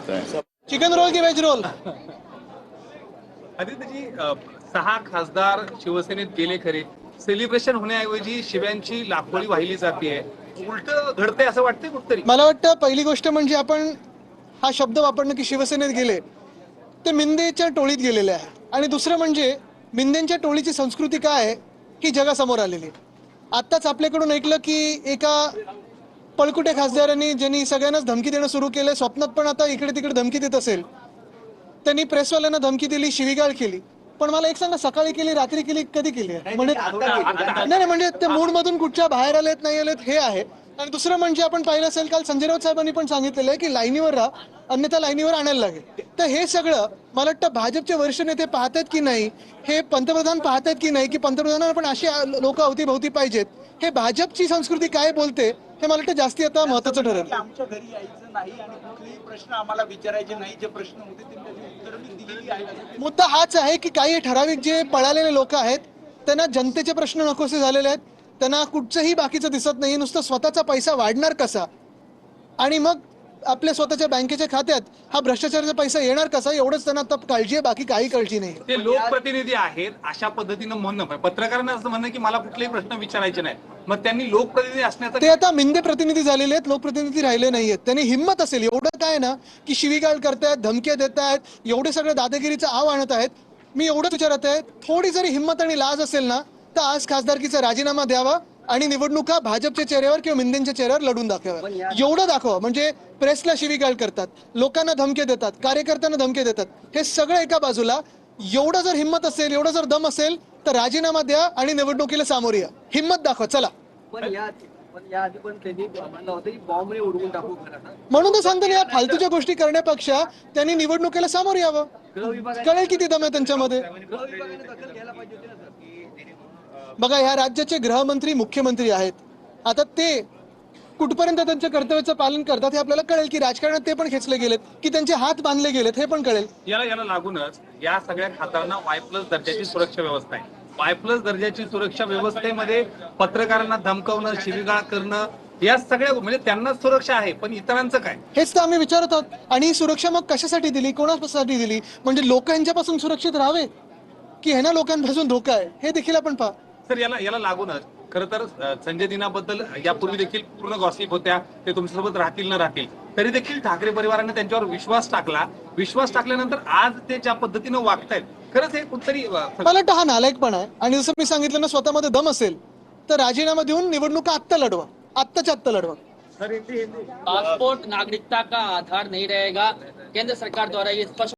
मिळत आहे। Chicken roll की व्हेज रोल? आदित्यजी 6 खासदार शिवसेनेत गेले खरे, सेलिब्रेशन होण्याऐवजी शिव्यांची लाखोळी वाहिली जाते, उलट घडतंय असं वाटतंय कुठतरी? मला वाटतं पहिली गोष्ट म्हणजे आपण हा शब्द वापरणं की शिवसेनेत गेले ते मिंदेच्या टोळीत गेलेले आहे, आणि दुसरं म्हणजे मिंदेंच्या टोळीची संस्कृती काय आहे ही जगासमोर आलेली आहे। आत्ताच आपल्याकडून ऐकलं की एका पळकुटे खासदारांनी ज्यांनी सगळ्यांनाच धमकी देणं सुरू केलं, स्वप्नात पण आता इकडे तिकडे धमकी देत असेल, त्यांनी प्रेसवाल्यांना धमकी दिली, शिवीगाळ केली। पण मला एक सांगा, सकाळी केली, रात्री केली, कधी केली आहे? म्हणजे नाही म्हणजे ते मूड मधून कुठच्या बाहेर आलेत नाही आलेत हे आहे। आणि दुसरं म्हणजे आपण पाहिलं असेल, काल संजय राऊत साहेबांनी पण सांगितलेलं आहे की लाईनीवर राहा, अन्यथा लाईनीवर आणायला लागेल। तर हे सगळं मला वाटतं भाजपचे वरिष्ठ नेते पाहतात की नाही, हे पंतप्रधान पाहतात की नाही, की पंतप्रधानांना पण अशी लोक अवतीभवती पाहिजेत, हे भाजपची संस्कृती काय बोलते हे मला वाटतं जास्ती आता महत्वाचं ठरेल। आमच्या घरी यायचं नाही आणि कुठलेही प्रश्न आम्हाला विचारायचे नाही, जे प्रश्न होते त्यांची उत्तरं मी दिलेली आहेत। मुद्दा हाच आहे की काही ठराविक जे पळालेले लोक आहेत त्यांना जनतेचे प्रश्न नकोसे झालेले आहेत, त्यांना कुठचंही बाकीचं दिसत नाही, नुसतं स्वतःचा पैसा वाढणार कसा आणि मग आपल्या स्वतःच्या बँकेच्या खात्यात हा भ्रष्टाचाराचा पैसा येणार कसा, एवढंच त्यांना आता काळजी आहे, बाकी काही काळजी नाही। ते लोकप्रतिनिधी आहेत, अशा पद्धतीनं म्हणणं, पत्रकारांना असं म्हणणं की मला कुठलेही प्रश्न विचारायचे नाही, मग त्यांनी लोकप्रतिनिधी असण्याचं ते आता मिंदे प्रतिनिधी झालेले आहेत, लोकप्रतिनिधी राहिले नाहीयेत। त्यांनी हिंमत असेल एवढं काय ना की शिवीगाळ करतायत, धमक्या देत आहेत, एवढे सगळे दादागिरीचं आव आणत आहेत, मी एवढंच विचारत आहे, थोडी जरी हिंमत आणि लाज असेल ना तर आज खासदारकीचा राजीनामा द्यावा आणि निवडणुका भाजपच्या चेहऱ्यावर किंवा मिंदेंच्या चेहऱ्यावर लढून दाखवा, एवढं दाखवा। म्हणजे प्रेसला शिवीगाळ करतात, लोकांना धमके देतात, कार्यकर्त्यांना धमके देतात, हे सगळं एका बाजूला, एवढं जर हिंमत असेल, एवढं जर दम असेल तर राजीनामा द्या आणि निवडणुकीला सामोरे या, हिंमत दाखवा, चला। म्हणून तर सांगतो, या फालतूच्या गोष्टी करण्यापेक्षा त्यांनी निवडणुकीला सामोरे यावं, कळेल किती दम आहे त्यांच्यामध्ये। बघा, ह्या राज्याचे गृहमंत्री मुख्यमंत्री आहेत, आता ते कुठपर्यंत त्यांच्या कर्तव्याचं पालन करतात हे आपल्याला कळेल, की राजकारणात ते पण खेचले गेलेत, की त्यांचे हात बांधले गेलेत हे पण कळेल। याला लागूनच या सगळ्या खासदारांना Y+ दर्जाची सुरक्षा व्यवस्था आहे। Y+ दर्जाची सुरक्षा व्यवस्थेमध्ये पत्रकारांना धमकवणं, शिवीगाळ करणं, या सगळ्या म्हणजे त्यांना सुरक्षा आहे, पण इतरांचं काय? हेच तर आम्ही विचारत आहोत। आणि ही सुरक्षा मग कशासाठी दिली, कोणासाठी दिली? म्हणजे लोक यांच्यापासून सुरक्षित राहावे की ह्यांना लोकांपासून धोका आहे, हे देखील आपण पहा। सर, याला लागूनच खरं तर संजय दिनाबद्दल यापूर्वी देखील पूर्ण गॉसिप होत्या, ते तुमच्यासोबत राहतील न राहतील, तरी देखील ठाकरे परिवाराने त्यांच्यावर विश्वास टाकला। विश्वास टाकल्यानंतर आज ते ज्या पद्धतीनं वागतायत, खरंच हे कुठतरी मला वाटतं हा नालायकपणा आहे। आणि जसं मी सांगितलं ना, स्वतःमध्ये दम असेल तर राजीनामा देऊन निवडणुका आत्ता लढवा, आत्ताच्या आत्ता लढवा। पासपोर्ट नागरिकता का आधार नहीं रहेगा, केंद्र सरकार द्वारा ये स्पष्ट